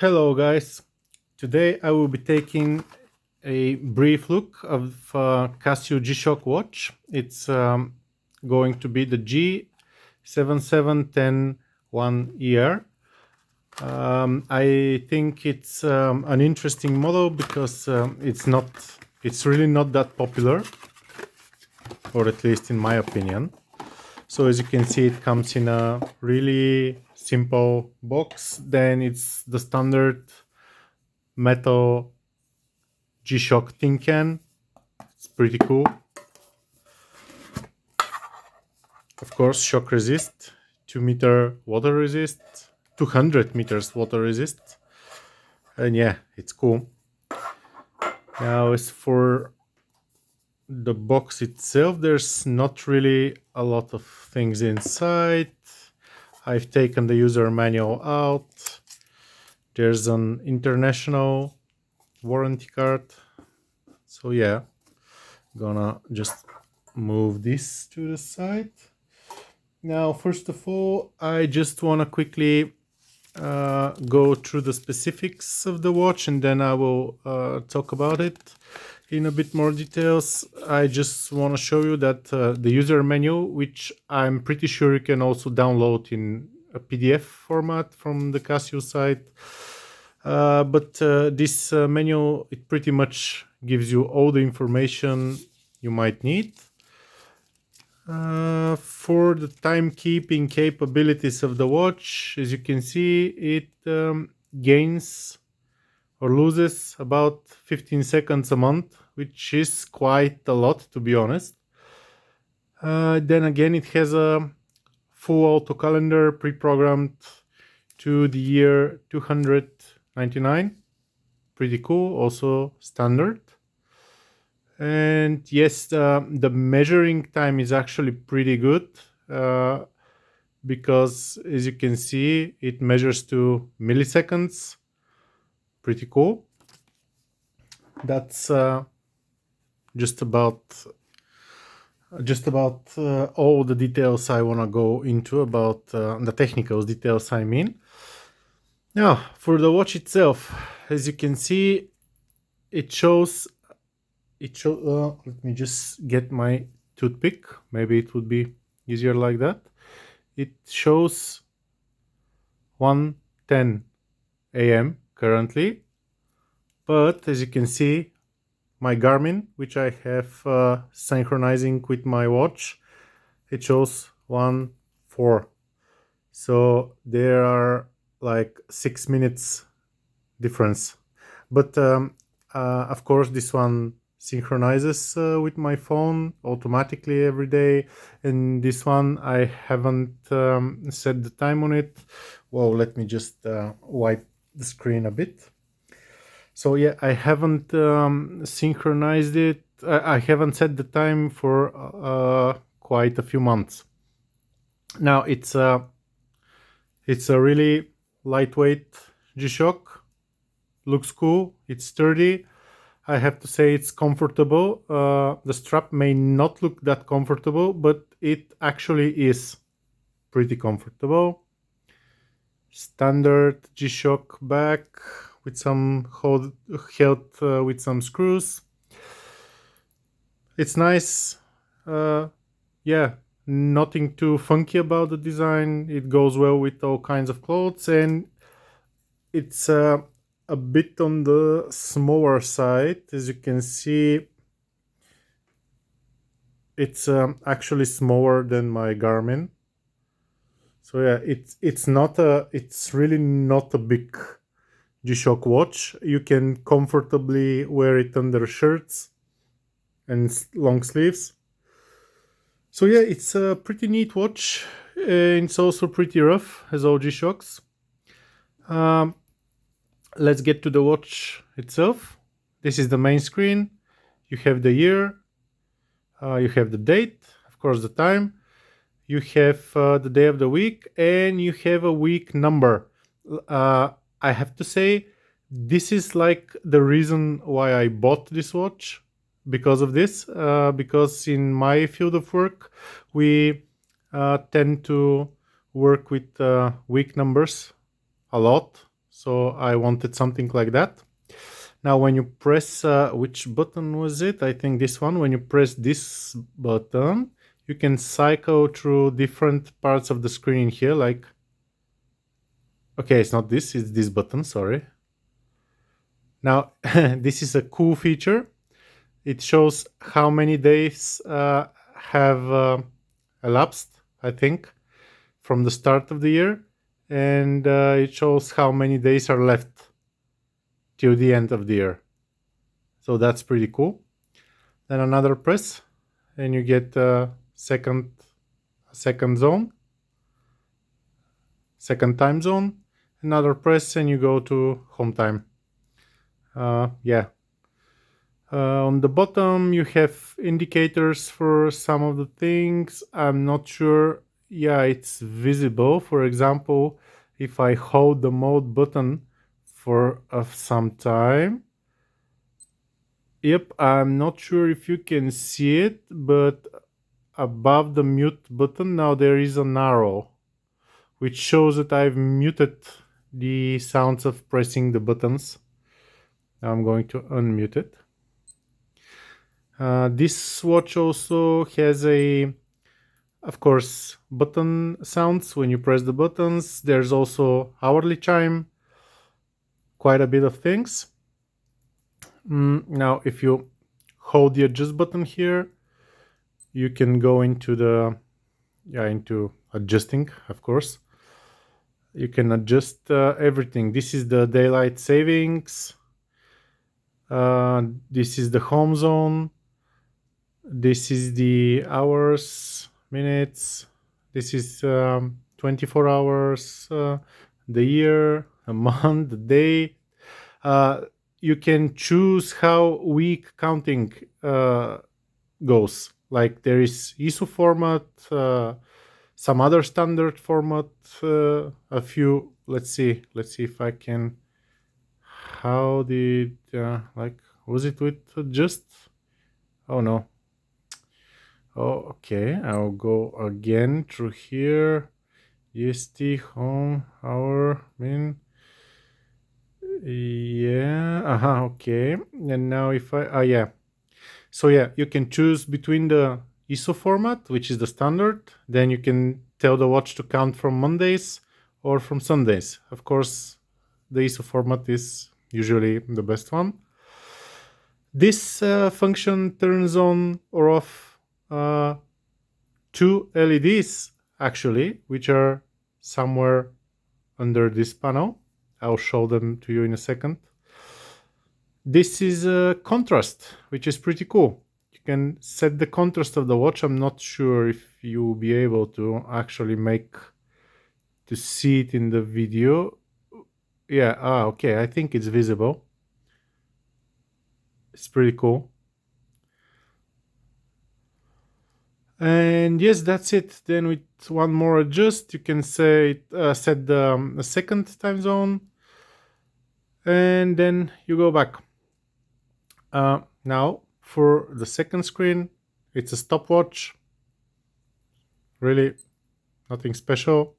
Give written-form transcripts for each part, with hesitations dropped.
Hello guys, today I will be taking a brief look of Casio G-Shock watch. It's going to be the G-7710-1ER. I think it's an interesting model because it's really not that popular, or at least in my opinion. So as you can see, it comes in a really simple box. Then it's the standard metal G-Shock tin can. It's pretty cool. Of course, shock resist, 2-meter water resist, 200 meters water resist. And yeah, it's cool. Now as for the box itself, there's not really a lot of things inside. I've taken the user manual out. There's an international warranty card. So yeah, gonna just move this to the side. Now, first of all, I just want to quickly go through the specifics of the watch, and then I will talk about it in a bit more details. I just want to show you that the user manual, which I'm pretty sure you can also download in a PDF format from the Casio site, but this manual, it pretty much gives you all the information you might need. For the timekeeping capabilities of the watch, as you can see, it gains or loses about 15 seconds a month, which is quite a lot, to be honest. Then again, it has a full auto calendar pre-programmed to the year 299. Pretty cool, also standard. And yes, the measuring time is actually pretty good because, as you can see, it measures to milliseconds. Pretty cool. That's just about all the details I want to go into about the technical details, I mean. Now, for the watch itself, as you can see, let me just get my toothpick. Maybe it would be easier like that. It shows 1:10 a.m. currently, but as you can see, my Garmin, which I have synchronizing with my watch, it shows 1:04. So there are like 6 minutes difference. But of course, this one synchronizes with my phone automatically every day, and this one I haven't set the time on it. Well, let me just wipe the screen a bit. So yeah, I haven't synchronized it. I haven't set the time for quite a few months now. It's a really lightweight G-Shock. Looks cool. It's sturdy. I have to say it's comfortable. The strap may not look that comfortable, but it actually is pretty comfortable. Standard G-Shock back with some held with some screws. It's nice. Yeah, nothing too funky about the design. It goes well with all kinds of clothes, and it's a bit on the smaller side. As you can see, it's actually smaller than my Garmin. So yeah, it's really not a big G-Shock watch. You can comfortably wear it under shirts and long sleeves. So yeah, it's a pretty neat watch. It's also pretty rough, as all G-Shocks. Let's get to the watch itself. This is the main screen. You have the year, you have the date, of course the time, you have the day of the week, and you have a week number. I have to say, this is like the reason why I bought this watch, because of this, because in my field of work, we tend to work with week numbers a lot. so I wanted something like that. Now when you press, which button was it? I think this one. When you press this button, you can cycle through different parts of the screen here, like, okay, it's not this, it's this button, sorry. Now, this is a cool feature. It shows how many days have elapsed, I think, from the start of the year, and it shows how many days are left till the end of the year. So that's pretty cool. Then another press, and you get second zone, second time zone. Another press, and you go to home time. Yeah. On the bottom, you have indicators for some of the things. I'm not sure. Yeah, it's visible. For example, if I hold the mode button for some time. Yep, I'm not sure if you can see it, but above the mute button now there is an arrow, which shows that I've muted the sounds of pressing the buttons. Now I'm going to unmute it. This watch also has of course, button sounds when you press the buttons. There's also hourly chime, quite a bit of things. Now, if you hold the adjust button here, you can go into into adjusting, of course. You can adjust everything. This is the daylight savings. This is the home zone. This is the hours, minutes. This is 24 hours, the year, a month, the day. You can choose how week counting goes. Like there is ISO format, some other standard format, a few. Let's see if I can. How did was it with just? Oh no. Oh, okay. I'll go again through here. EST home hour min. Yeah. Okay. And now if I yeah. So yeah, you can choose between the ISO format, which is the standard. Then you can tell the watch to count from Mondays or from Sundays. Of course, the ISO format is usually the best one. This function turns on or off two LEDs actually, which are somewhere under this panel. I'll show them to you in a second. This is a contrast, which is pretty cool. You can set the contrast of the watch. I'm not sure if you'll be able to actually see it in the video. Yeah, okay, I think it's visible. It's pretty cool. And yes, that's it. Then with one more adjust, you can set the second time zone, and then you go back. Now for the second screen, it's a stopwatch. Really, nothing special.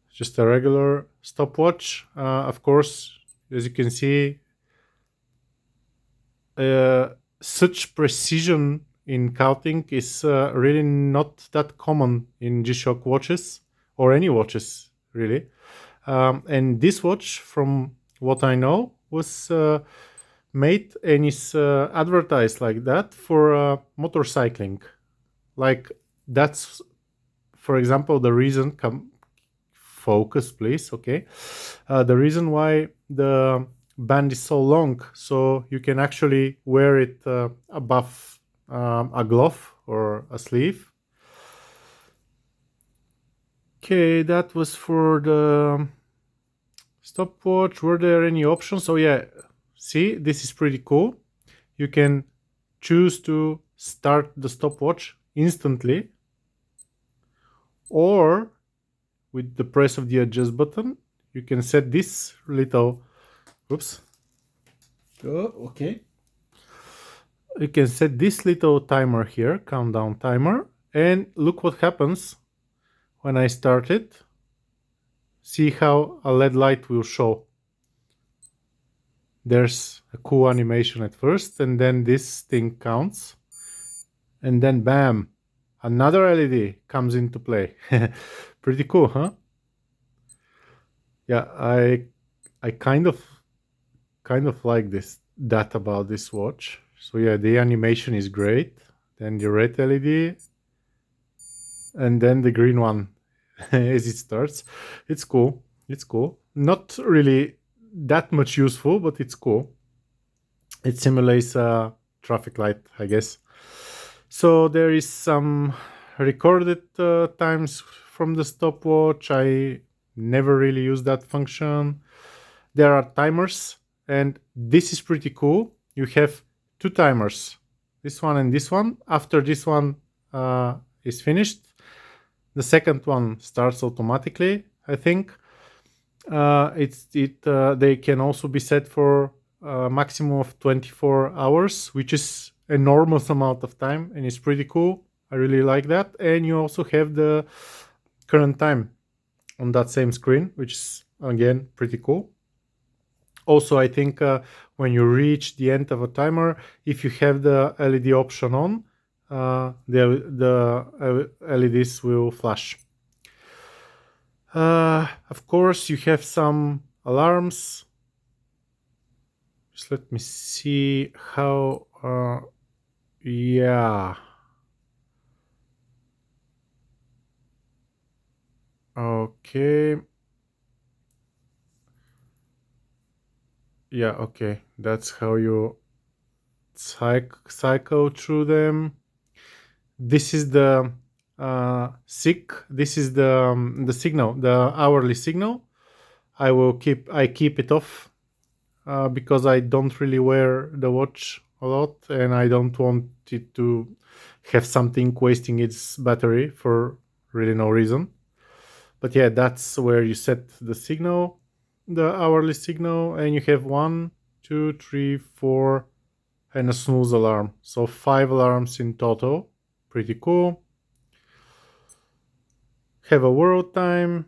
Just a regular stopwatch. Of course, as you can see, such precision in counting is really not that common in G-Shock watches or any watches really. And this watch, from what I know, was made and is advertised like that for motorcycling. Like that's, for example, the reason. Focus, please. Okay, the reason why the band is so long, so you can actually wear it above a glove or a sleeve. Okay, that was for the stopwatch. Were there any options? Oh yeah, see, this is pretty cool. You can choose to start the stopwatch instantly, or with the press of the adjust button, you can set this little, okay. You can set this little timer here, countdown timer, and look what happens when I start it, see how a LED light will show. There's a cool animation at first, and then this thing counts, and then bam, another LED comes into play. Pretty cool, huh? Yeah, I kind of like that about this watch. So yeah, the animation is great. Then the red LED, and then the green one as it starts. It's cool. It's cool. Not really that much useful, but it's cool. It simulates a traffic light, I guess. So there is some recorded times from the stopwatch. I never really use that function. There are timers, and this is pretty cool. You have two timers, this one and this one. After this one is finished, the second one starts automatically, I think. They can also be set for a maximum of 24 hours, which is enormous amount of time, and it's pretty cool. I really like that. And you also have the current time on that same screen, which is again pretty cool. Also, I think when you reach the end of a timer, if you have the LED option on, the LEDs will flash. Of course, you have some alarms. Just let me see how. Yeah. Okay. Yeah. Okay. That's how you cycle through them. This is the SIG. This is the signal, the hourly signal. I keep it off because I don't really wear the watch a lot, and I don't want it to have something wasting its battery for really no reason. But yeah, that's where you set the signal, the hourly signal, and you have 1, 2, 3, 4, and a snooze alarm. So 5 alarms in total. Pretty cool. Have a world time.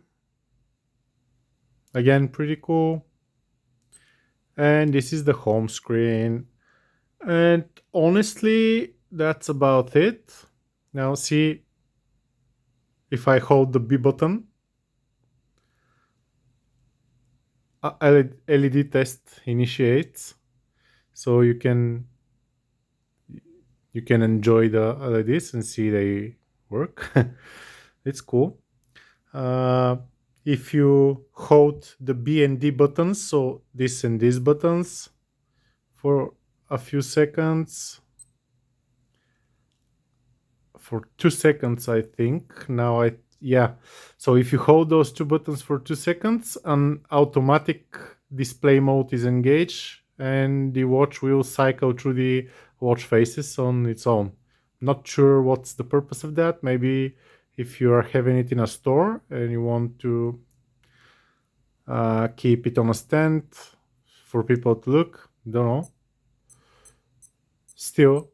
Again, pretty cool. And this is the home screen. And honestly, that's about it. Now see, if I hold the B button, LED test initiates. So you can enjoy the LEDs and see they work. It's cool. If you hold the B and D buttons, so this and these buttons, for a few seconds, for 2 seconds, I think. Now so if you hold those two buttons for 2 seconds, an automatic display mode is engaged, and the watch will cycle through the watch faces on its own. Not sure what's the purpose of that. Maybe if you are having it in a store and you want to keep it on a stand for people to look, don't know. Still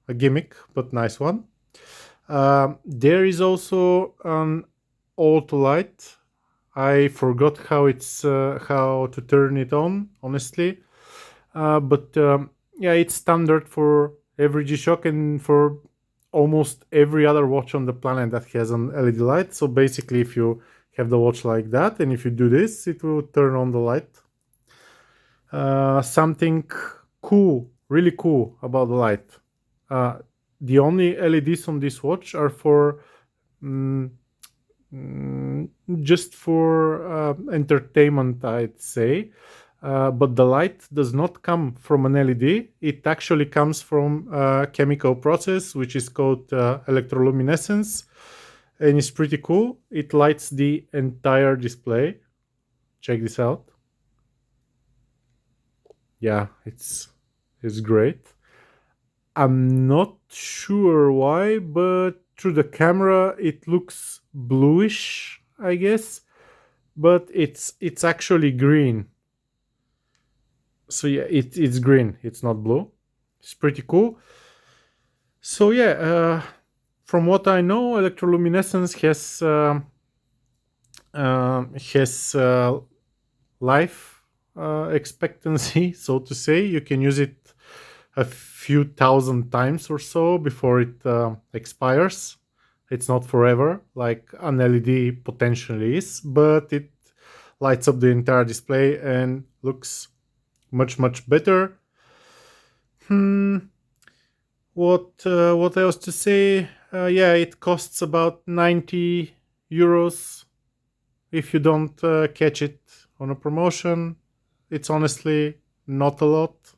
a gimmick, but nice one. There is also an auto light. I forgot how to turn it on, honestly. But yeah, it's standard for every G-Shock and for almost every other watch on the planet that has an LED light. So basically, if you have the watch like that, and if you do this, it will turn on the light. Something cool, really cool about the light. The only LEDs on this watch are for just for entertainment, I'd say. But the light does not come from an LED. It actually comes from a chemical process, which is called electroluminescence. And it's pretty cool. It lights the entire display. Check this out. Yeah, it's great. I'm not sure why, but through the camera it looks bluish, I guess. But it's actually green. So yeah, it's green. It's not blue. It's pretty cool. So yeah, From what I know, electroluminescence has life expectancy, so to say. You can use it a few thousand times or so before it expires. It's not forever like an LED potentially is, but it lights up the entire display and looks much better. Hmm. What else to say? Yeah, it costs about 90 euros if you don't catch it on a promotion. It's honestly not a lot.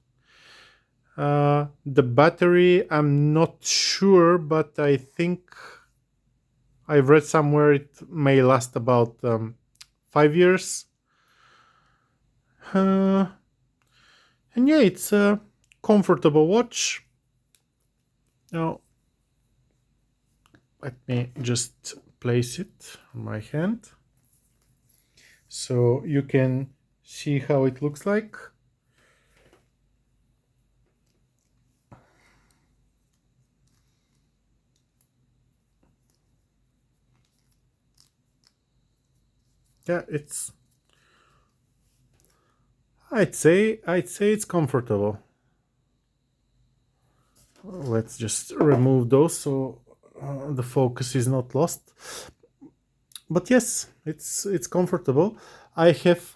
The battery, I'm not sure, but I think I've read somewhere it may last about 5 years. Uh, and yeah, it's a comfortable watch. Now, let me just place it on my hand so you can see how it looks like. Yeah, I'd say it's comfortable. Let's just remove those so the focus is not lost. But yes, it's comfortable. I have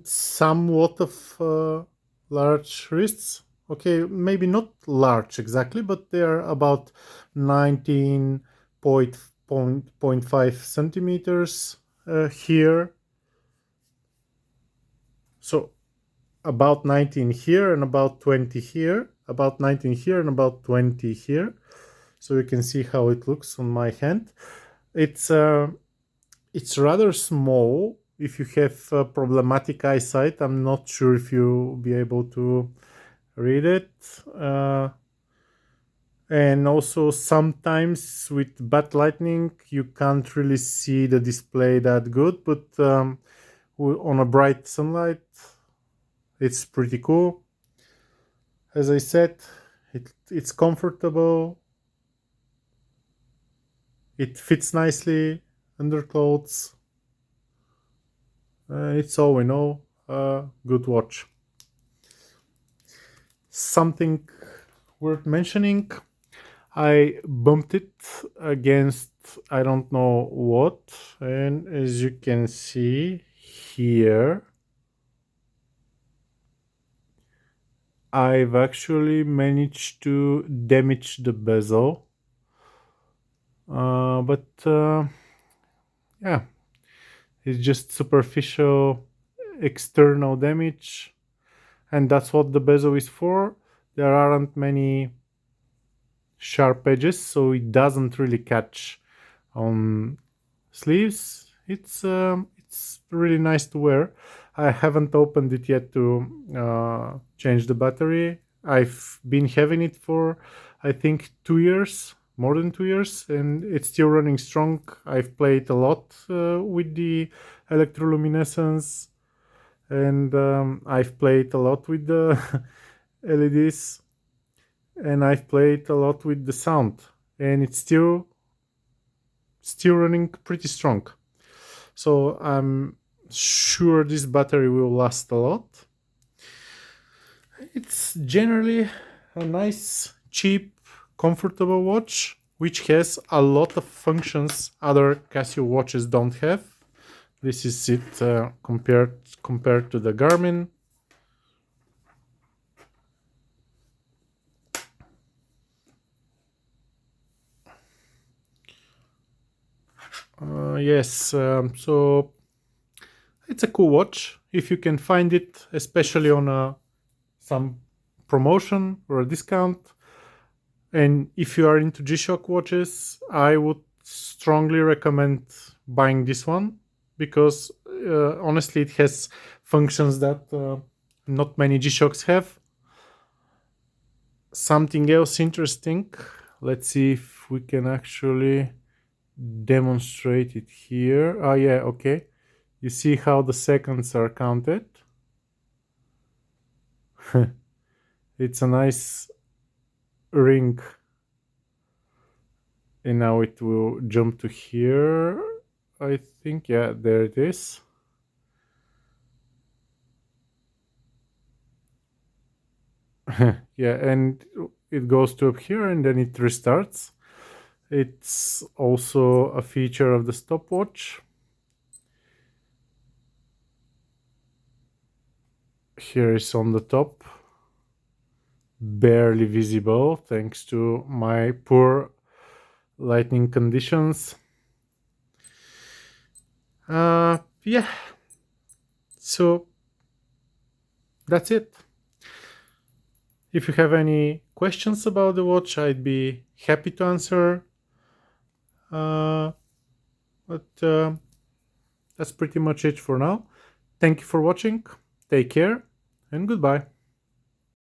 somewhat of large wrists. Okay, maybe not large exactly, but they are about 19.5 centimeters here. So about 19 here and about 20 here, about 19 here and about 20 here. So you can see how it looks on my hand. It's rather small. If you have problematic eyesight, I'm not sure if you'll be able to read it. And also sometimes with bad lighting, you can't really see the display that good, but on a bright sunlight, it's pretty cool. As I said, it's comfortable. It fits nicely under clothes. It's all we know. Good watch. Something worth mentioning. I bumped it against I don't know what, and as you can see here, I've actually managed to damage the bezel. But yeah, it's just superficial external damage, and that's what the bezel is for. There aren't many sharp edges, so it doesn't really catch on sleeves. It's really nice to wear. I haven't opened it yet to change the battery. I've been having it for I think 2 years, more than 2 years, and it's still running strong. I've played a lot with the electroluminescence, and I've played a lot with the LEDs, and I've played a lot with the sound, and it's still running pretty strong. So I'm sure this battery will last a lot. It's generally a nice, cheap, comfortable watch which has a lot of functions other Casio watches don't have. This is it compared to the Garmin. Yes, so it's a cool watch if you can find it, especially on some promotion or a discount. And if you are into G-Shock watches, I would strongly recommend buying this one because honestly, it has functions that not many G-Shocks have. Something else interesting. Let's see if we can actually demonstrate it here. Oh yeah, okay. You see how the seconds are counted? It's a nice ring And now it will jump to here. I think, yeah, there it is. Yeah, and it goes to up here and then it restarts. It's also a feature of the stopwatch. Here is on the top, barely visible thanks to my poor lighting conditions. Yeah, so that's it. If you have any questions about the watch, I'd be happy to answer. But that's pretty much it for now. Thank you for watching. Take care and goodbye.